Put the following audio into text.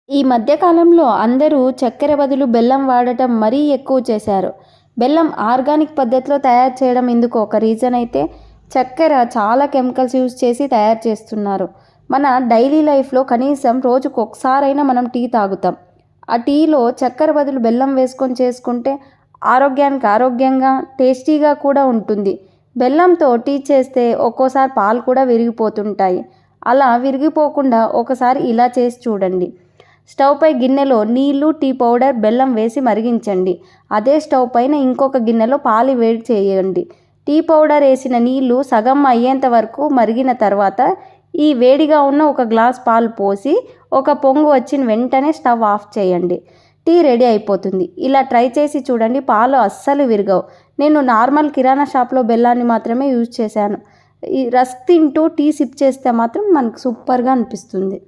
ఈ మధ్యకాలంలో అందరూ చక్కెర బదులు బెల్లం వాడటం మరీ ఎక్కువ చేశారు. బెల్లం ఆర్గానిక్ పద్ధతిలో తయారు చేయడం ఇందుకు ఒక రీజన్ అయితే, చక్కెర చాలా కెమికల్స్ యూజ్ చేసి తయారు చేస్తున్నారు. మన డైలీ లైఫ్లో కనీసం రోజుకు ఒకసారైనా మనం టీ తాగుతాం. ఆ టీలో చక్కెర బదులు బెల్లం వేసుకొని చేసుకుంటే ఆరోగ్యానికి ఆరోగ్యంగా టేస్టీగా కూడా ఉంటుంది. బెల్లంతో టీ చేస్తే ఒక్కోసారి పాలు కూడా విరిగిపోతుంటాయి. అలా విరిగిపోకుండా ఒకసారి ఇలా చేసి చూడండి. స్టవ్ పై గిన్నెలో నీళ్లు, టీ పౌడర్, బెల్లం వేసి మరిగించండి. అదే స్టవ్ పైన ఇంకొక గిన్నెలో పాలు వేడి చేయండి. టీ పౌడర్ వేసిన నీళ్లు సగం అయ్యేంత వరకు మరిగిన తర్వాత ఈ వేడిగా ఉన్న ఒక గ్లాస్ పాలు పోసి ఒక పొంగు వచ్చిన వెంటనే స్టవ్ ఆఫ్ చేయండి. టీ రెడీ అయిపోతుంది. ఇలా ట్రై చేసి చూడండి. పాలు అస్సలు విరగవు. నేను నార్మల్ కిరాణా షాప్లో బెల్లాన్ని మాత్రమే యూజ్ చేశాను. ఈ రస్క్ తింటూ టీ సిప్ చేస్తే మాత్రం మనకు సూపర్గా అనిపిస్తుంది.